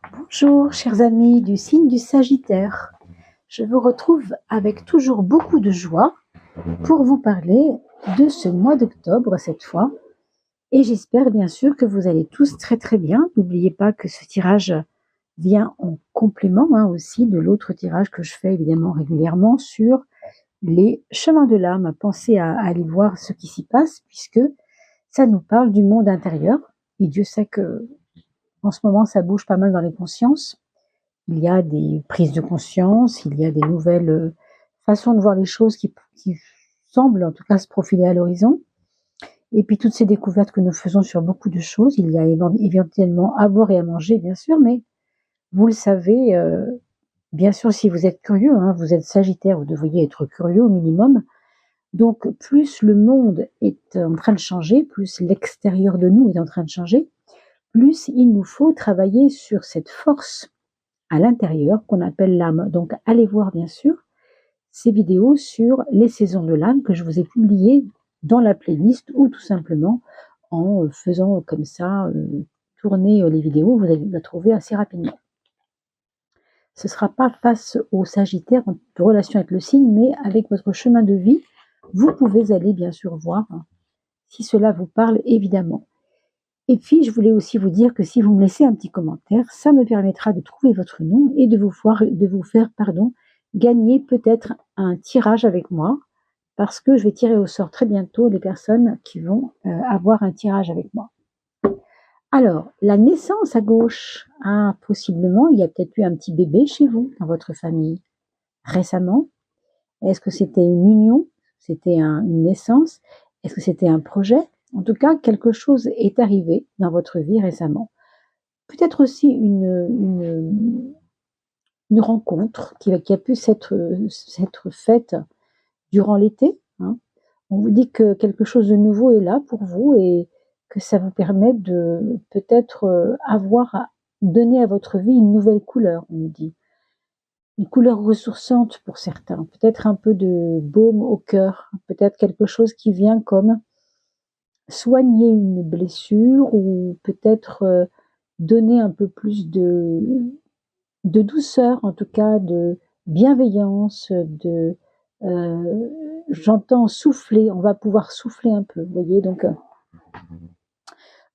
Bonjour, chers amis du signe du Sagittaire. Je vous retrouve avec toujours beaucoup de joie pour vous parler de ce mois d'octobre cette fois. Et j'espère bien sûr que vous allez tous très très bien. N'oubliez pas que ce tirage vient en complément aussi de l'autre tirage que je fais évidemment régulièrement sur les chemins de l'âme. Pensez à aller voir ce qui s'y passe puisque ça nous parle du monde intérieur. Et Dieu sait que en ce moment ça bouge pas mal dans les consciences. Il y a des prises de conscience, il y a des nouvelles façons de voir les choses qui semblent en tout cas se profiler à l'horizon. Et puis toutes ces découvertes que nous faisons sur beaucoup de choses, il y a éventuellement à boire et à manger bien sûr, mais vous le savez, bien sûr si vous êtes curieux, vous êtes Sagittaire, vous devriez être curieux au minimum. Donc plus le monde est en train de changer, plus l'extérieur de nous est en train de changer, plus il nous faut travailler sur cette force à l'intérieur qu'on appelle l'âme. Donc allez voir bien sûr ces vidéos sur les saisons de l'âme que je vous ai publiées dans la playlist ou tout simplement en faisant comme ça tourner les vidéos, vous allez la trouver assez rapidement. Ce ne sera pas face au Sagittaire en relation avec le signe, mais avec votre chemin de vie, vous pouvez aller bien sûr voir si cela vous parle évidemment. Et puis, je voulais aussi vous dire que si vous me laissez un petit commentaire, ça me permettra de trouver votre nom et de vous faire gagner peut-être un tirage avec moi, parce que je vais tirer au sort très bientôt les personnes qui vont avoir un tirage avec moi. Alors, la naissance à gauche, possiblement, il y a peut-être eu un petit bébé chez vous, dans votre famille, récemment. Est-ce que c'était une union? C'était une naissance? Est-ce que c'était un projet? En tout cas, quelque chose est arrivé dans votre vie récemment. Peut-être aussi une rencontre qui a pu s'être faite durant l'été. On vous dit que quelque chose de nouveau est là pour vous et que ça vous permet de peut-être donner à votre vie une nouvelle couleur, on nous dit. Une couleur ressourçante pour certains, peut-être un peu de baume au cœur, peut-être quelque chose qui vient comme soigner une blessure ou peut-être donner un peu plus de douceur, en tout cas de bienveillance, j'entends souffler, on va pouvoir souffler un peu, vous voyez, donc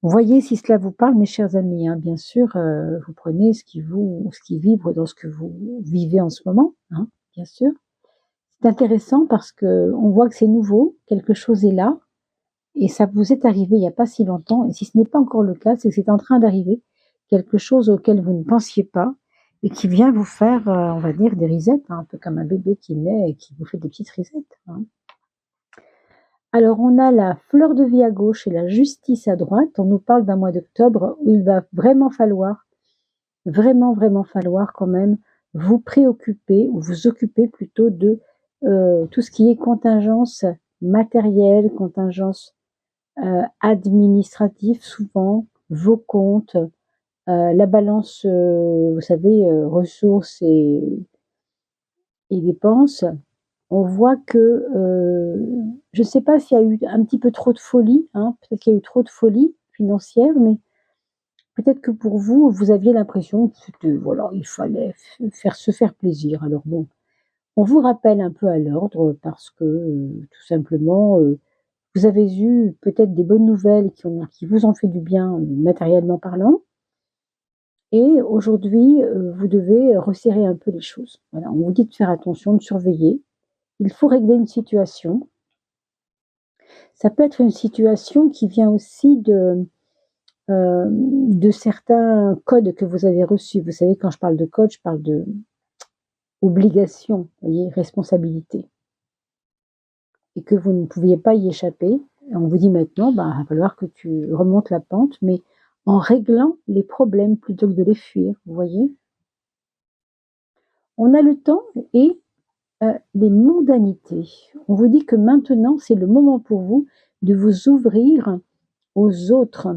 voyez si cela vous parle, mes chers amis, bien sûr, vous prenez ce qui vibre dans ce que vous vivez en ce moment, bien sûr. C'est intéressant parce que on voit que c'est nouveau, quelque chose est là, et ça vous est arrivé il n'y a pas si longtemps, et si ce n'est pas encore le cas, c'est que c'est en train d'arriver, quelque chose auquel vous ne pensiez pas, et qui vient vous faire, on va dire, des risettes, un peu comme un bébé qui naît et qui vous fait des petites risettes. Alors on a la fleur de vie à gauche et la justice à droite. On nous parle d'un mois d'octobre où il va vraiment falloir quand même vous préoccuper, ou vous occuper plutôt de tout ce qui est contingence matérielle, contingence administrative souvent, vos comptes, la balance, vous savez, ressources et dépenses. On voit que, je ne sais pas s'il y a eu un petit peu trop de folie, peut-être qu'il y a eu trop de folie financière, mais peut-être que pour vous, vous aviez l'impression que voilà, il fallait se faire plaisir. Alors bon, on vous rappelle un peu à l'ordre parce que tout simplement, vous avez eu peut-être des bonnes nouvelles qui vous ont fait du bien matériellement parlant. Et aujourd'hui, vous devez resserrer un peu les choses. Voilà, on vous dit de faire attention, de surveiller. Il faut régler une situation. Ça peut être une situation qui vient aussi de certains codes que vous avez reçus. Vous savez, quand je parle de code, je parle de obligation, vous voyez, responsabilité. Et que vous ne pouviez pas y échapper. Et on vous dit maintenant, il va falloir que tu remontes la pente, mais en réglant les problèmes plutôt que de les fuir, vous voyez. On a le temps et les mondanités. On vous dit que maintenant, c'est le moment pour vous de vous ouvrir aux autres.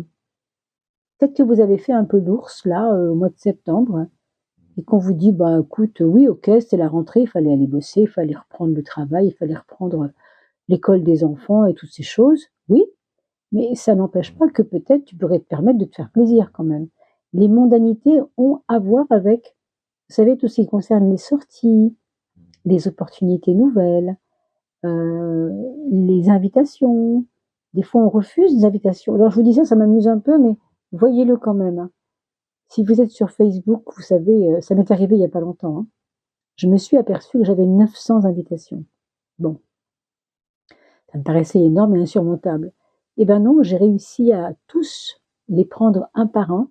Peut-être que vous avez fait un peu l'ours, là, au mois de septembre, et qu'on vous dit, écoute, oui, ok, c'était la rentrée, il fallait aller bosser, il fallait reprendre le travail, il fallait reprendre l'école des enfants et toutes ces choses. Oui, mais ça n'empêche pas que peut-être tu pourrais te permettre de te faire plaisir quand même. Les mondanités ont à voir avec, vous savez, tout ce qui concerne les sorties, les opportunités nouvelles, les invitations. Des fois, on refuse des invitations. Alors, je vous dis ça m'amuse un peu, mais voyez-le quand même, hein. Si vous êtes sur Facebook, vous savez, ça m'est arrivé il n'y a pas longtemps, hein. Je me suis aperçue que j'avais 900 invitations. Bon, ça me paraissait énorme et insurmontable. Eh ben non, j'ai réussi à tous les prendre un par un.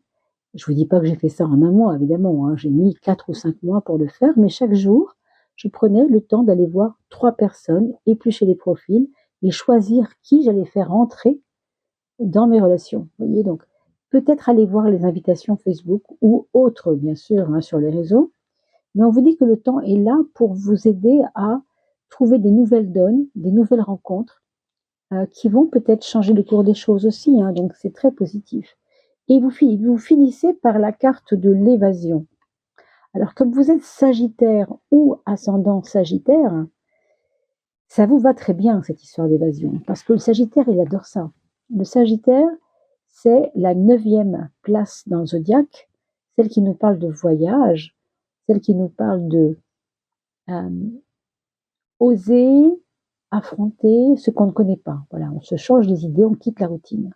Je vous dis pas que j'ai fait ça en un mois, évidemment, hein. J'ai mis 4 ou 5 mois pour le faire, mais chaque jour, je prenais le temps d'aller voir 3 personnes, éplucher les profils et choisir qui j'allais faire entrer dans mes relations. Vous voyez, donc peut-être aller voir les invitations Facebook ou autres, bien sûr, hein, sur les réseaux. Mais on vous dit que le temps est là pour vous aider à trouver des nouvelles donnes, des nouvelles rencontres qui vont peut-être changer le cours des choses aussi, hein, donc c'est très positif. Et vous finissez par la carte de l'évasion. Alors comme vous êtes Sagittaire ou ascendant Sagittaire, ça vous va très bien cette histoire d'évasion, parce que le Sagittaire, il adore ça. Le Sagittaire, c'est la 9e place dans le zodiaque, celle qui nous parle de voyage, celle qui nous parle de oser affronter ce qu'on ne connaît pas. Voilà, on se change les idées, on quitte la routine.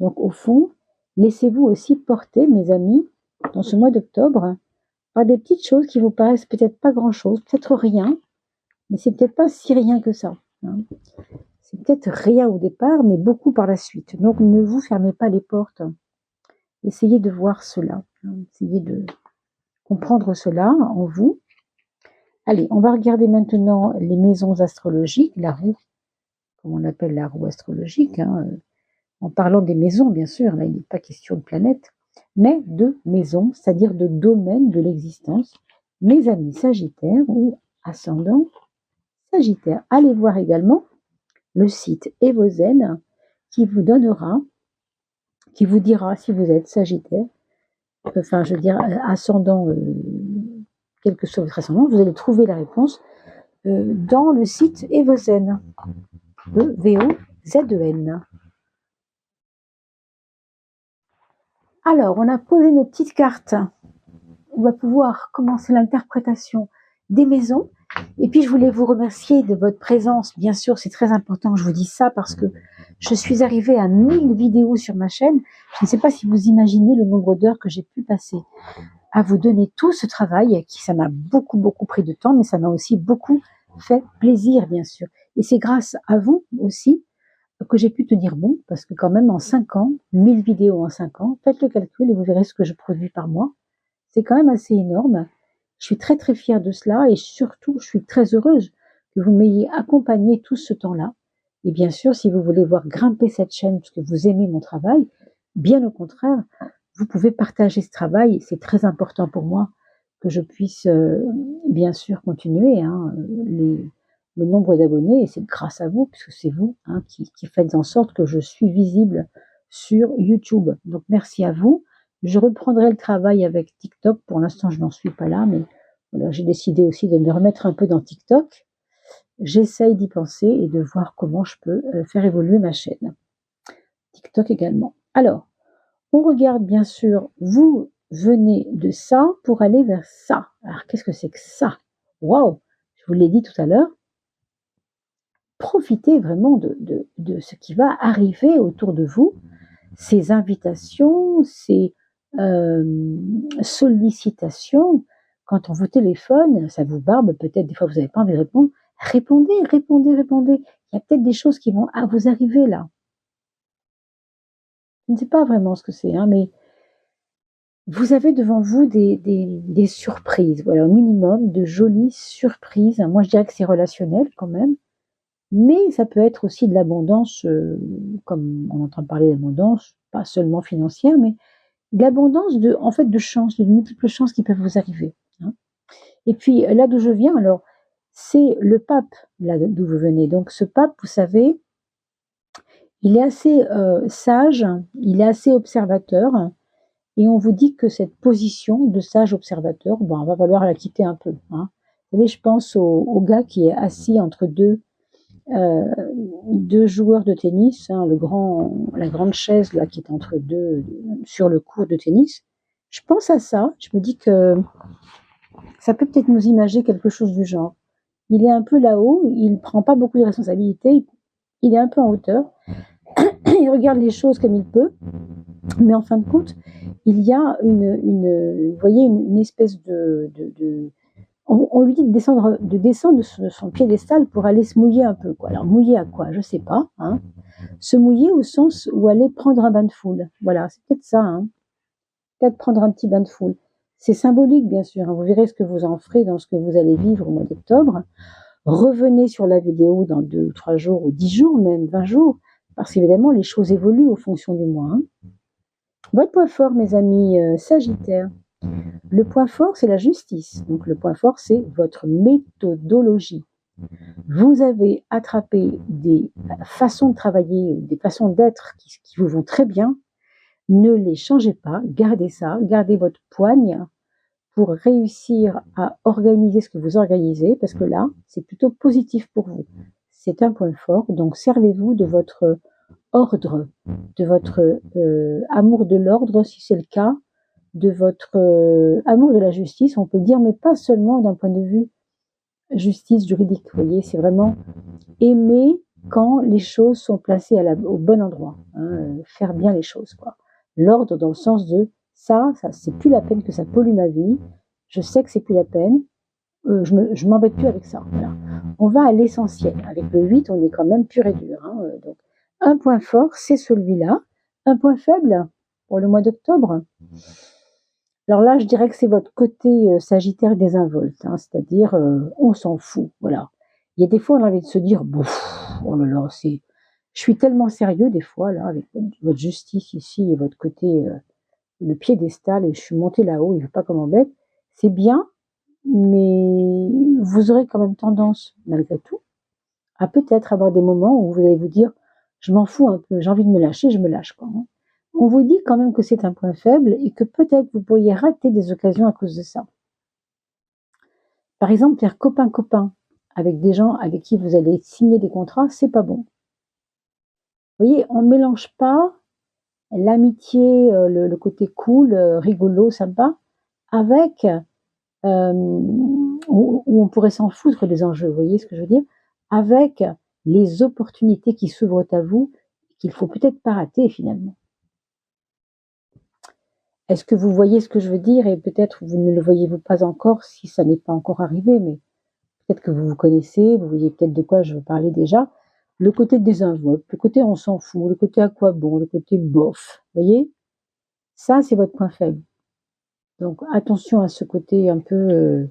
Donc au fond, laissez-vous aussi porter, mes amis, dans ce mois d'octobre, par des petites choses qui vous paraissent peut-être pas grand-chose, peut-être rien, mais c'est peut-être pas si rien que ça, hein. C'est peut-être rien au départ, mais beaucoup par la suite. Donc ne vous fermez pas les portes. Essayez de voir cela, hein. Essayez de comprendre cela en vous. Allez, on va regarder maintenant les maisons astrologiques, la roue, comme on appelle la roue astrologique, hein, en parlant des maisons, bien sûr, là il n'est pas question de planète, mais de maisons, c'est-à-dire de domaines de l'existence. Mes amis Sagittaires ou ascendants Sagittaire, allez voir également le site Evozen qui vous donnera, qui vous dira si vous êtes Sagittaire, enfin je veux dire ascendant, quel que soit votre ascendant, vous allez trouver la réponse dans le site Evozen, E-V-O-Z-E-N. Alors, on a posé nos petites cartes. On va pouvoir commencer l'interprétation des maisons. Et puis, je voulais vous remercier de votre présence. Bien sûr, c'est très important que je vous dise ça parce que je suis arrivée à 1000 vidéos sur ma chaîne. Je ne sais pas si vous imaginez le nombre d'heures que j'ai pu passer à vous donner tout ce travail qui, ça m'a beaucoup pris de temps, mais ça m'a aussi beaucoup fait plaisir, bien sûr. Et c'est grâce à vous aussi que j'ai pu tenir bon, parce que quand même en 5 ans, 1000 vidéos en 5 ans, faites le calcul et vous verrez ce que je produis par mois. C'est quand même assez énorme. Je suis très fière de cela et surtout, je suis très heureuse que vous m'ayez accompagné tout ce temps-là. Et bien sûr, si vous voulez voir grimper cette chaîne parce que vous aimez mon travail, bien au contraire, vous pouvez partager ce travail. C'est très important pour moi que je puisse bien sûr continuer, hein, le nombre d'abonnés, et c'est grâce à vous, puisque c'est vous, hein, qui faites en sorte que je suis visible sur YouTube. Donc merci à vous. Je reprendrai le travail avec TikTok. Pour l'instant, je n'en suis pas là, mais voilà, j'ai décidé aussi de me remettre un peu dans TikTok. J'essaye d'y penser et de voir comment je peux faire évoluer ma chaîne. TikTok également. Alors, on regarde bien sûr, vous venez de ça pour aller vers ça. Alors, qu'est-ce que c'est que ça? Waouh! Je vous l'ai dit tout à l'heure. Profitez vraiment de ce qui va arriver autour de vous, ces invitations, ces sollicitations. Quand on vous téléphone, ça vous barbe, peut-être des fois vous n'avez pas envie de répondre. Répondez. Il y a peut-être des choses qui vont vous arriver là. Je ne sais pas vraiment ce que c'est, hein, mais vous avez devant vous des surprises, voilà, au minimum de jolies surprises. Moi, je dirais que c'est relationnel quand même. Mais ça peut être aussi de l'abondance, comme on entend parler d'abondance, pas seulement financière, mais de l'abondance en fait, de chances, de multiples chances qui peuvent vous arriver, hein. Et puis, là d'où je viens, alors, c'est le pape, là d'où vous venez. Donc, ce pape, vous savez, il est assez sage, il est assez observateur, et on vous dit que cette position de sage observateur, bon, va falloir la quitter un peu, hein. Vous savez, je pense au gars qui est assis entre deux joueurs de tennis, hein, la grande chaise là qui est entre deux sur le court de tennis. Je pense à ça, je me dis que ça peut peut-être nous imager quelque chose du genre. Il est un peu là-haut, il prend pas beaucoup de responsabilités, il est un peu en hauteur, il regarde les choses comme il peut, mais en fin de compte, il y a vous voyez, une espèce on lui dit de descendre de son piédestal pour aller se mouiller un peu, quoi. Alors, mouiller à quoi? Je sais pas, hein. Se mouiller au sens où aller prendre un bain de foule. Voilà, c'est peut-être ça, hein. Peut-être prendre un petit bain de foule. C'est symbolique, bien sûr, hein. Vous verrez ce que vous en ferez dans ce que vous allez vivre au mois d'octobre. Revenez sur la vidéo dans 2 ou 3 jours, ou 10 jours même, 20 jours, parce qu'évidemment, les choses évoluent en fonction du mois, hein. Votre point fort, mes amis Sagittaires. Le point fort, c'est la justice. Donc le point fort, c'est votre méthodologie. Vous avez attrapé des façons de travailler, des façons d'être qui vous vont très bien. Ne les changez pas, gardez ça, gardez votre poigne pour réussir à organiser ce que vous organisez, parce que là, c'est plutôt positif pour vous. C'est un point fort, donc servez-vous de votre ordre, de votre amour de l'ordre, si c'est le cas, de votre amour de la justice, on peut dire, mais pas seulement d'un point de vue justice juridique. Vous voyez, c'est vraiment aimer quand les choses sont placées au bon endroit, hein, faire bien les choses, quoi. L'ordre dans le sens de ça c'est plus la peine que ça pollue ma vie, je sais que c'est plus la peine, je m'embête plus avec ça. Voilà. On va à l'essentiel. Avec le 8, on est quand même pur et dur, hein, donc, un point fort, c'est celui-là. Un point faible pour le mois d'octobre. Alors là, je dirais que c'est votre côté Sagittaire désinvolte, hein, c'est-à-dire on s'en fout, voilà. Il y a des fois, on a envie de se dire, oh là là, je suis tellement sérieux des fois là avec votre justice ici et votre côté le piédestal et je suis monté là-haut, il ne veut pas qu'on m'embête. C'est bien, mais vous aurez quand même tendance, malgré tout, à peut-être avoir des moments où vous allez vous dire, je m'en fous un peu, j'ai envie de me lâcher, je me lâche, quoi, hein. On vous dit quand même que c'est un point faible et que peut-être vous pourriez rater des occasions à cause de ça. Par exemple, faire copain-copain avec des gens avec qui vous allez signer des contrats, c'est pas bon. Vous voyez, on ne mélange pas l'amitié, le côté cool, rigolo, sympa, avec où on pourrait s'en foutre des enjeux, vous voyez ce que je veux dire? Avec les opportunités qui s'ouvrent à vous, qu'il faut peut-être pas rater finalement. Est-ce que vous voyez ce que je veux dire? Et peut-être vous ne le voyez-vous pas encore si ça n'est pas encore arrivé, mais peut-être que vous vous connaissez, vous voyez peut-être de quoi je veux parler déjà. Le côté désinvolte, le côté on s'en fout, le côté à quoi bon, le côté bof, vous voyez? Ça, c'est votre point faible. Donc attention à ce côté un peu,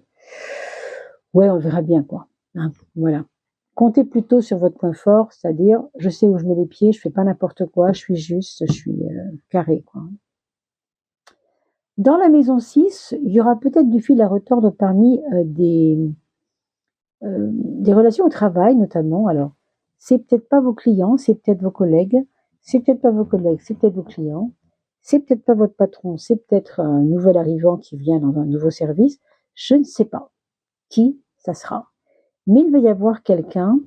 ouais, on verra bien quoi, hein, voilà. Comptez plutôt sur votre point fort, c'est-à-dire je sais où je mets les pieds, je fais pas n'importe quoi, je suis juste, je suis carré, quoi. Dans la maison 6, il y aura peut-être du fil à retordre parmi des relations au travail notamment. Alors, c'est peut-être pas vos clients, c'est peut-être vos collègues, c'est peut-être pas vos collègues, c'est peut-être vos clients, c'est peut-être pas votre patron, c'est peut-être un nouvel arrivant qui vient dans un nouveau service. Je ne sais pas qui ça sera. Mais il va y avoir quelqu'un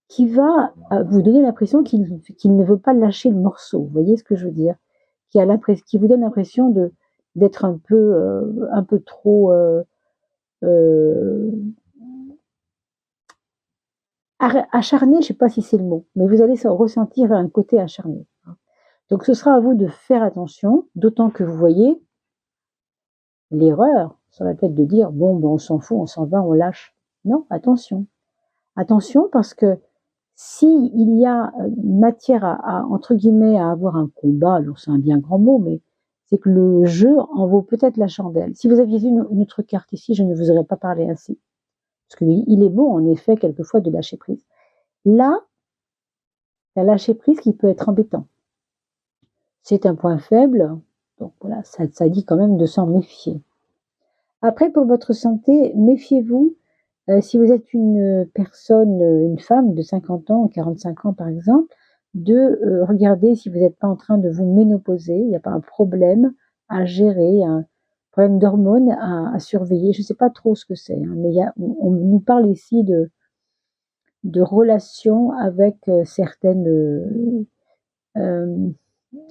qui va vous donner l'impression qu'il ne veut pas lâcher le morceau. Vous voyez ce que je veux dire? Qui vous donne l'impression d'être un peu trop euh, acharné, je ne sais pas si c'est le mot, mais vous allez ressentir un côté acharné. Donc ce sera à vous de faire attention, d'autant que vous voyez l'erreur sur la tête de dire bon, on s'en fout, on s'en va, on lâche. Non, attention. Attention parce que si il y a matière entre guillemets à avoir un combat, alors c'est un bien grand mot, mais c'est que le jeu en vaut peut-être la chandelle. Si vous aviez une autre carte ici, je ne vous aurais pas parlé ainsi. Parce qu'il est bon, en effet, quelquefois, de lâcher prise. Là, la lâcher prise qui peut être embêtant. C'est un point faible, donc voilà, ça dit quand même de s'en méfier. Après, pour votre santé, méfiez-vous. Si vous êtes une personne, une femme de 50 ans, 45 ans par exemple, de regarder si vous n'êtes pas en train de vous ménopauser, il n'y a pas un problème à gérer, un problème d'hormones à surveiller. Je ne sais pas trop ce que c'est, hein, mais on nous parle ici de relations avec certaines,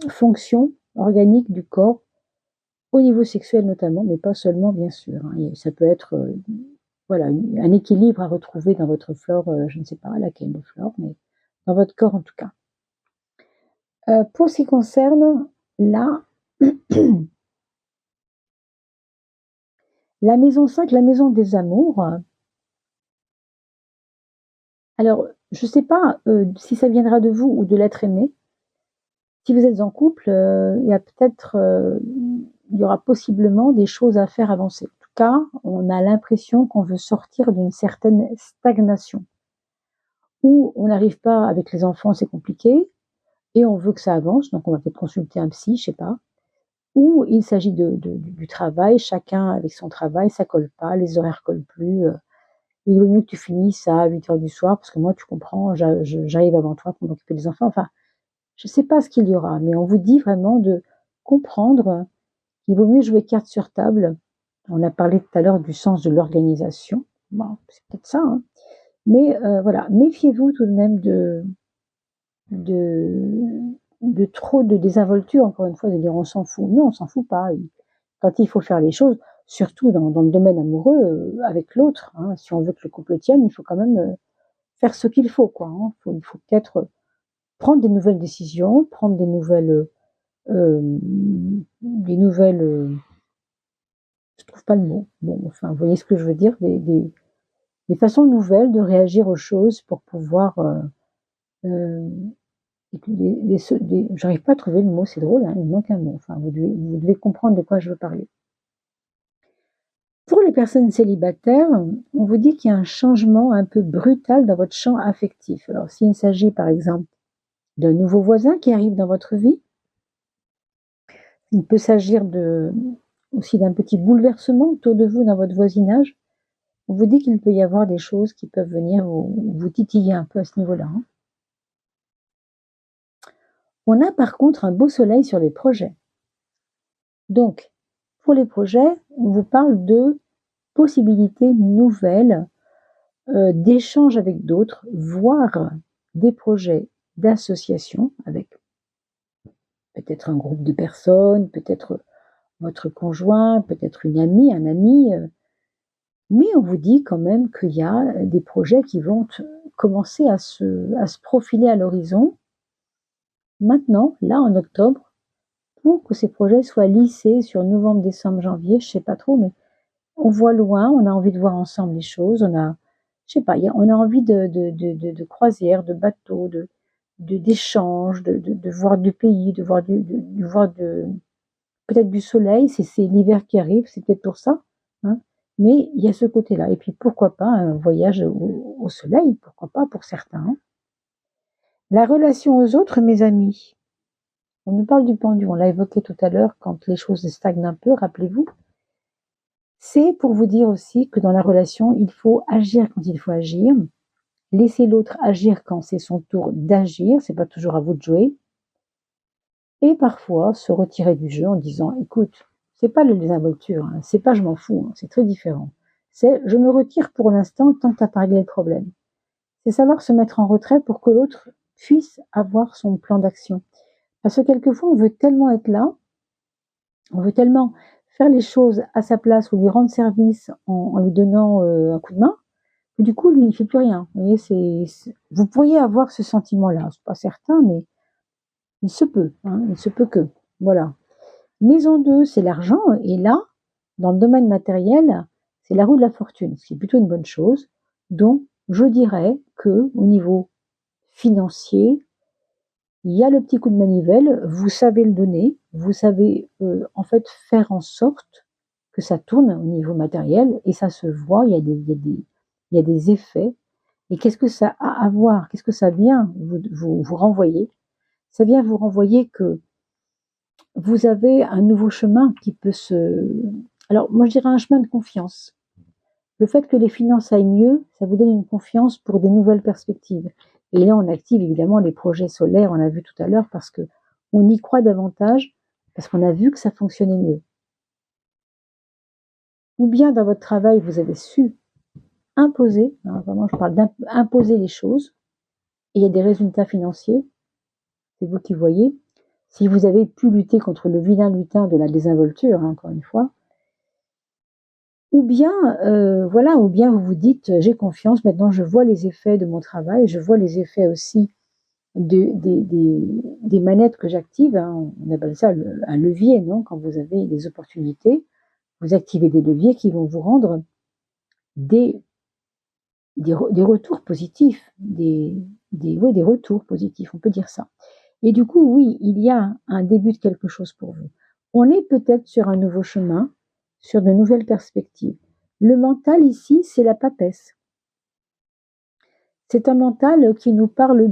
fonctions organiques du corps au niveau sexuel notamment, mais pas seulement bien sûr, hein. Ça peut être voilà, un équilibre à retrouver dans votre flore, je ne sais pas laquelle de flore, mais dans votre corps en tout cas. Pour ce qui concerne la, la maison 5, la maison des amours, alors je ne sais pas si ça viendra de vous ou de l'être aimé. Si vous êtes en couple, il y a peut-être, il y aura possiblement des choses à faire avancer. En tout cas, on a l'impression qu'on veut sortir d'une certaine stagnation. Ou on n'arrive pas avec les enfants, c'est compliqué, et on veut que ça avance, donc on va peut-être consulter un psy, je sais pas. Ou il s'agit du travail, chacun avec son travail, ça colle pas, les horaires collent plus. Il vaut mieux que tu finisses à 8 heures du soir, parce que moi, tu comprends, j'arrive avant toi pour m'occuper des enfants. Enfin, je ne sais pas ce qu'il y aura, mais on vous dit vraiment de comprendre qu'il vaut mieux jouer carte sur table. On a parlé tout à l'heure du sens de l'organisation. Bon, c'est peut-être ça, hein. Mais voilà, méfiez-vous tout de même de trop de désinvolture, encore une fois, de dire on s'en fout. Non, on s'en fout pas. Quand il faut faire les choses, surtout dans le domaine amoureux, avec l'autre, hein, si on veut que le couple tienne, il faut quand même faire ce qu'il faut, quoi, hein. Il faut peut-être prendre des nouvelles décisions, prendre des nouvelles, je trouve pas le mot. Bon, enfin, vous voyez ce que je veux dire, des façons nouvelles de réagir aux choses pour pouvoir euh, j'arrive pas à trouver le mot, c'est drôle, hein, il manque un mot. Enfin, vous devez comprendre de quoi je veux parler. Pour les personnes célibataires, on vous dit qu'il y a un changement un peu brutal dans votre champ affectif. Alors, s'il s'agit par exemple d'un nouveau voisin qui arrive dans votre vie, il peut s'agir aussi d'un petit bouleversement autour de vous dans votre voisinage. On vous dit qu'il peut y avoir des choses qui peuvent venir vous titiller un peu à ce niveau-là, hein. On a par contre un beau soleil sur les projets. Donc, pour les projets, on vous parle de possibilités nouvelles d'échanges avec d'autres, voire des projets d'association avec peut-être un groupe de personnes, peut-être votre conjoint, peut-être une amie, un ami. Mais on vous dit quand même qu'il y a des projets qui vont commencer à se profiler à l'horizon. Maintenant, là en octobre, pour que ces projets soient lissés sur novembre, décembre, janvier, je ne sais pas trop, mais on voit loin, on a envie de voir ensemble les choses, je sais pas, on a envie de croisière, de bateau, d'échanges, de voir du pays, de voir peut-être du soleil, c'est l'hiver qui arrive, c'est peut-être pour ça, hein. Mais il y a ce côté-là. Et puis pourquoi pas un voyage au soleil, pourquoi pas pour certains, hein. La relation aux autres, mes amis. On nous parle du pendu, on l'a évoqué tout à l'heure quand les choses stagnent un peu, rappelez-vous. C'est pour vous dire aussi que dans la relation, il faut agir quand il faut agir, laisser l'autre agir quand c'est son tour d'agir, c'est pas toujours à vous de jouer, et parfois se retirer du jeu en disant écoute, c'est pas la désinvolture, hein, c'est pas je m'en fous, hein, c'est très différent. C'est je me retire pour l'instant tant que t'as pas réglé le problème. C'est savoir se mettre en retrait pour que l'autre puisse avoir son plan d'action. Parce que quelquefois, on veut tellement être là, on veut tellement faire les choses à sa place ou lui rendre service en lui donnant un coup de main, que du coup, lui, il ne fait plus rien. Vous voyez, vous pourriez avoir ce sentiment-là. C'est pas certain, mais il se peut, hein, il se peut que. Voilà. Maison 2, c'est l'argent. Et là, dans le domaine matériel, c'est la roue de la fortune, ce qui est plutôt une bonne chose. Donc, je dirais que au niveau financier, il y a le petit coup de manivelle, vous savez le donner, vous savez en fait faire en sorte que ça tourne au niveau matériel et ça se voit, il y a des effets. Et qu'est-ce que ça a à voir? Qu'est-ce que ça vient vous renvoyer? Ça vient vous renvoyer que vous avez un nouveau chemin qui peut se... Alors moi je dirais un chemin de confiance. Le fait que les finances aillent mieux, ça vous donne une confiance pour des nouvelles perspectives. Et là, on active évidemment les projets solaires, on l'a vu tout à l'heure, parce que on y croit davantage, parce qu'on a vu que ça fonctionnait mieux. Ou bien dans votre travail, vous avez su imposer, hein, vraiment je parle d'imposer les choses, et il y a des résultats financiers, c'est vous qui voyez, Si vous avez pu lutter contre le vilain lutin de la désinvolture, hein, encore une fois, ou bien, voilà, ou bien vous vous dites, j'ai confiance, maintenant je vois les effets de mon travail, je vois les effets aussi des manettes que j'active, hein, on appelle ça un levier, non? Quand vous avez des opportunités, vous activez des leviers qui vont vous rendre des retours positifs, ouais, des retours positifs, on peut dire ça. Et du coup, oui, il y a un début de quelque chose pour vous. On est peut-être sur un nouveau chemin, sur de nouvelles perspectives. Le mental ici, c'est la papesse. C'est un mental qui nous parle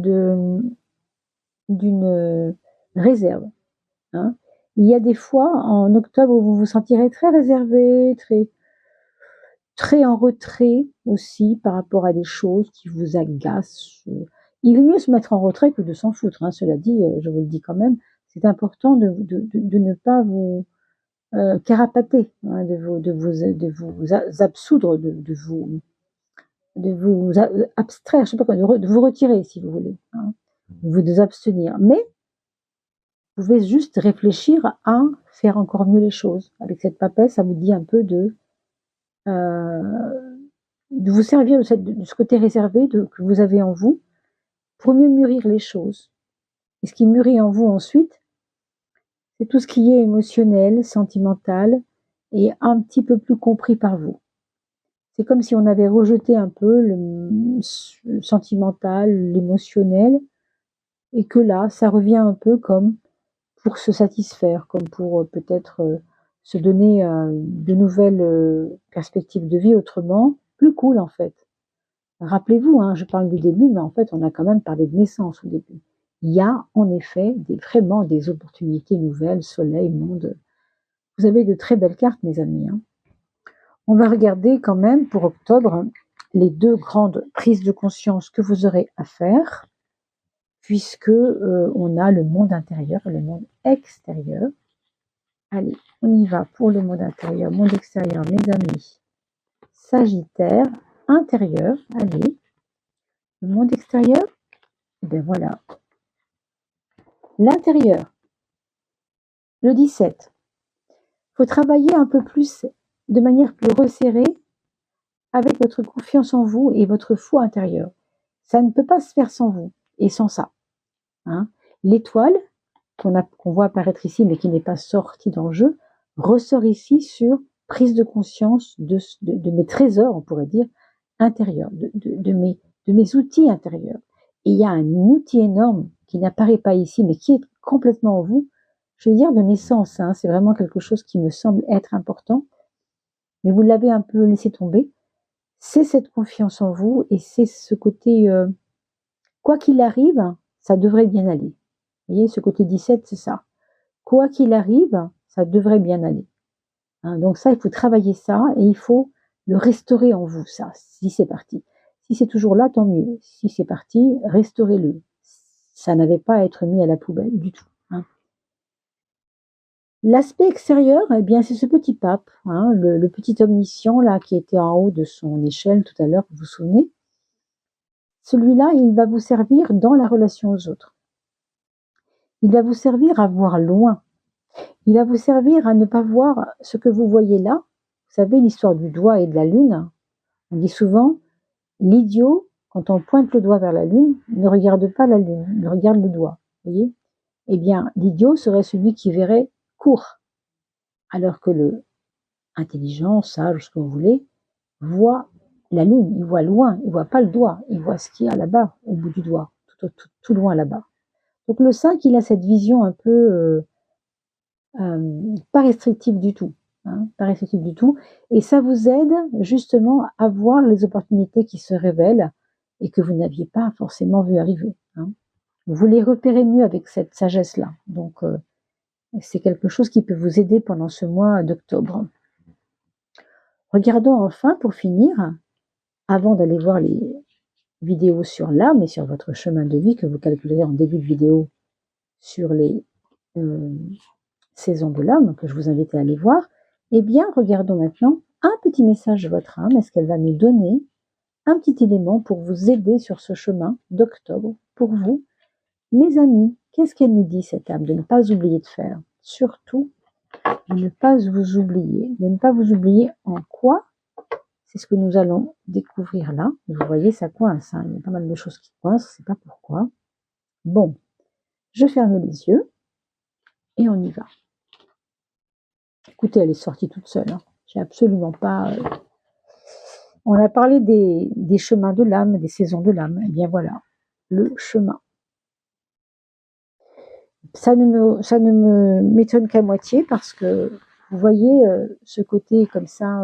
d'une réserve. Hein. Il y a des fois en octobre où vous vous sentirez très réservé, très en retrait aussi par rapport à des choses qui vous agacent. Il vaut mieux se mettre en retrait que de s'en foutre. Hein. Cela dit, je vous le dis quand même, c'est important de ne pas vous carapater, hein, de vous absoudre, de vous abstraire, je sais pas quoi, de vous retirer si vous voulez, hein, de vous abstenir. Mais vous pouvez juste réfléchir à faire encore mieux les choses. Avec cette papesse, ça vous dit un peu de vous servir de ce côté réservé que vous avez en vous pour mieux mûrir les choses. Et ce qui mûrit en vous ensuite, c'est tout ce qui est émotionnel, sentimental et un petit peu plus compris par vous. C'est comme si on avait rejeté un peu le sentimental, l'émotionnel, et que là, ça revient un peu comme pour se satisfaire, comme pour peut-être se donner de nouvelles perspectives de vie autrement, plus cool en fait. Rappelez-vous, hein, je parle du début, mais en fait, on a quand même parlé de naissance au début. Il y a en effet vraiment des opportunités nouvelles, soleil, monde. Vous avez de très belles cartes, mes amis. Hein. On va regarder quand même pour octobre les 2 grandes prises de conscience que vous aurez à faire, puisque on a le monde intérieur et le monde extérieur. Allez, on y va pour le monde intérieur, monde extérieur, mes amis. Sagittaire, intérieur, allez. Le monde extérieur, et bien voilà. L'intérieur, le 17. Il faut travailler un peu plus, de manière plus resserrée, avec votre confiance en vous et votre foi intérieure. Ça ne peut pas se faire sans vous et sans ça. Hein. L'étoile, qu'on voit apparaître ici, mais qui n'est pas sortie dans le jeu, ressort ici sur prise de conscience de mes trésors, on pourrait dire, intérieurs, de mes outils intérieurs. Et il y a un outil énorme qui n'apparaît pas ici, mais qui est complètement en vous, je veux dire de naissance, hein, c'est vraiment quelque chose qui me semble être important, mais vous l'avez un peu laissé tomber, c'est cette confiance en vous et c'est ce côté, quoi qu'il arrive, ça devrait bien aller. Vous voyez, ce côté 17, c'est ça. Quoi qu'il arrive, ça devrait bien aller. Hein, donc ça, il faut travailler ça et il faut le restaurer en vous, ça, si c'est parti. Si c'est toujours là, tant mieux. Si c'est parti, restaurez-le. Ça n'avait pas à être mis à la poubelle du tout. Hein. L'aspect extérieur, eh bien, c'est ce petit pape, hein, le petit omniscient là qui était en haut de son échelle tout à l'heure, vous vous souvenez. Celui-là, il va vous servir dans la relation aux autres. Il va vous servir à voir loin. Il va vous servir à ne pas voir ce que vous voyez là. Vous savez, l'histoire du doigt et de la lune. On dit souvent, l'idiot, quand on pointe le doigt vers la lune, ne regarde pas la lune, il regarde le doigt. Vous voyez? Eh bien, l'idiot serait celui qui verrait court. Alors que le intelligent, sage, ce que vous voulez, voit la lune, il voit loin, il voit pas le doigt, il voit ce qu'il y a là-bas, au bout du doigt, tout loin là-bas. Donc le 5, il a cette vision un peu pas restrictive du tout, hein, pas restrictive du tout, et ça vous aide justement à voir les opportunités qui se révèlent et que vous n'aviez pas forcément vu arriver. Hein. Vous les repérez mieux avec cette sagesse-là. Donc c'est quelque chose qui peut vous aider pendant ce mois d'octobre. Regardons enfin, pour finir, avant d'aller voir les vidéos sur l'âme et sur votre chemin de vie que vous calculerez en début de vidéo sur les saisons de l'âme, que je vous invite à aller voir, eh bien, regardons maintenant un petit message de votre âme. Est-ce qu'elle va nous donner un petit élément pour vous aider sur ce chemin d'octobre pour vous, mes amis? qu'est-ce qu'elle nous dit, cette âme? De ne pas oublier de faire. Surtout, de ne pas vous oublier. De ne pas vous oublier en quoi? C'est ce que nous allons découvrir là. Vous voyez, ça coince. Hein. Il y a pas mal de choses qui coincent, je ne sais pas pourquoi. Bon, je ferme les yeux et on y va. Écoutez, elle est sortie toute seule. Hein. J'ai absolument pas... On a parlé des chemins de l'âme, des saisons de l'âme. Eh bien voilà, le chemin. Ça ne me m'étonne qu'à moitié parce que vous voyez ce côté comme ça,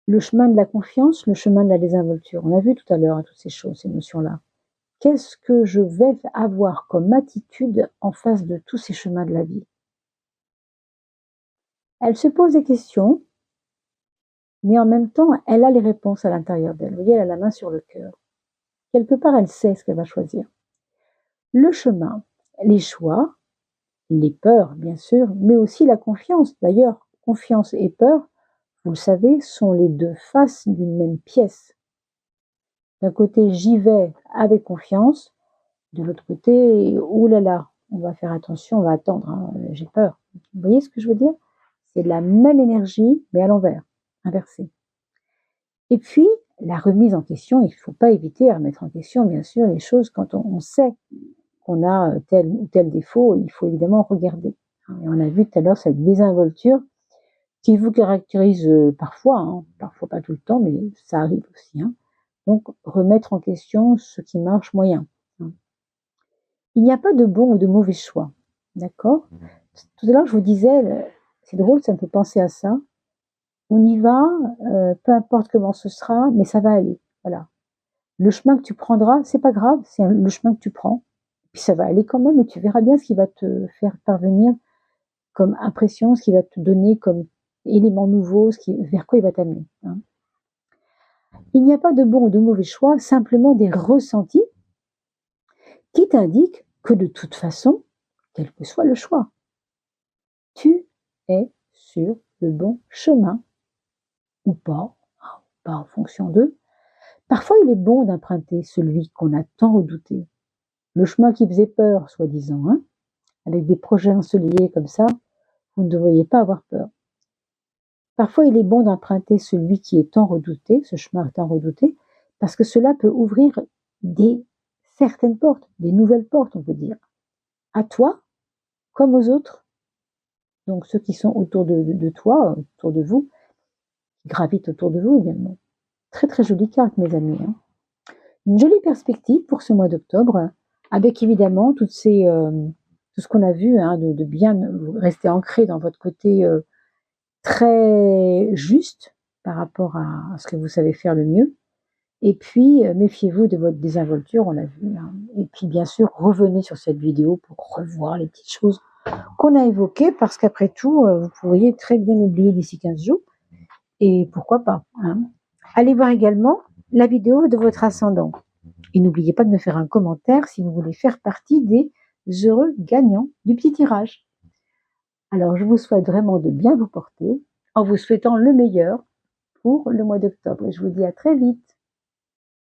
le chemin de la confiance, le chemin de la désinvolture. On a vu tout à l'heure toutes ces choses, ces notions-là. Qu'est-ce que je vais avoir comme attitude en face de tous ces chemins de la vie? Elle se pose des questions, mais en même temps, elle a les réponses à l'intérieur d'elle. Vous voyez, elle a la main sur le cœur. Quelque part, elle sait ce qu'elle va choisir. Le chemin, les choix, les peurs, bien sûr, mais aussi la confiance. D'ailleurs, confiance et peur, vous le savez, sont les deux faces d'une même pièce. D'un côté, j'y vais avec confiance. De l'autre côté, oh là là, on va faire attention, on va attendre, hein, j'ai peur. Vous voyez ce que je veux dire? C'est de la même énergie, mais à l'envers, inversée. Et puis, la remise en question, il ne faut pas éviter à remettre en question, bien sûr, les choses quand on sait qu'on a tel ou tel défaut, il faut évidemment regarder. Et on a vu tout à l'heure cette désinvolture qui vous caractérise parfois, hein, parfois pas tout le temps, mais ça arrive aussi. Hein. Donc, remettre en question ce qui marche moyen. Hein. Il n'y a pas de bon ou de mauvais choix. D'accord? Tout à l'heure, je vous disais, c'est drôle, ça me fait penser à ça. On y va, peu importe comment ce sera, mais ça va aller. Voilà. Le chemin que tu prendras, c'est pas grave, c'est le chemin que tu prends. Puis ça va aller quand même, et tu verras bien ce qui va te faire parvenir comme impression, ce qui va te donner comme élément nouveau, vers quoi il va t'amener. Hein. Il n'y a pas de bon ou de mauvais choix, simplement des ressentis qui t'indiquent que de toute façon, quel que soit le choix, tu es sur le bon chemin ou pas en fonction d'eux. Parfois, il est bon d'emprunter celui qu'on a tant redouté, le chemin qui faisait peur, soi-disant, hein, avec des projets ensoleillés comme ça, vous ne devriez pas avoir peur. Parfois, il est bon d'emprunter celui qui est tant redouté, ce chemin tant redouté, parce que cela peut ouvrir certaines portes, des nouvelles portes, on peut dire, à toi comme aux autres. Donc ceux qui sont autour de toi, autour de vous, qui gravitent autour de vous également. Très très jolie carte, mes amis. Hein. Une jolie perspective pour ce mois d'octobre, avec évidemment tout ce qu'on a vu, hein, de bien rester ancré dans votre côté très juste par rapport à ce que vous savez faire le mieux. Et puis, méfiez-vous de votre désinvolture, on l'a vu. Hein. Et puis, bien sûr, revenez sur cette vidéo pour revoir les petites choses qu'on a évoquées, parce qu'après tout, vous pourriez très bien oublier d'ici 15 jours. Et pourquoi pas. Hein. Allez voir également la vidéo de votre ascendant. Et n'oubliez pas de me faire un commentaire si vous voulez faire partie des heureux gagnants du petit tirage. Alors, je vous souhaite vraiment de bien vous porter, en vous souhaitant le meilleur pour le mois d'octobre. Et je vous dis à très vite.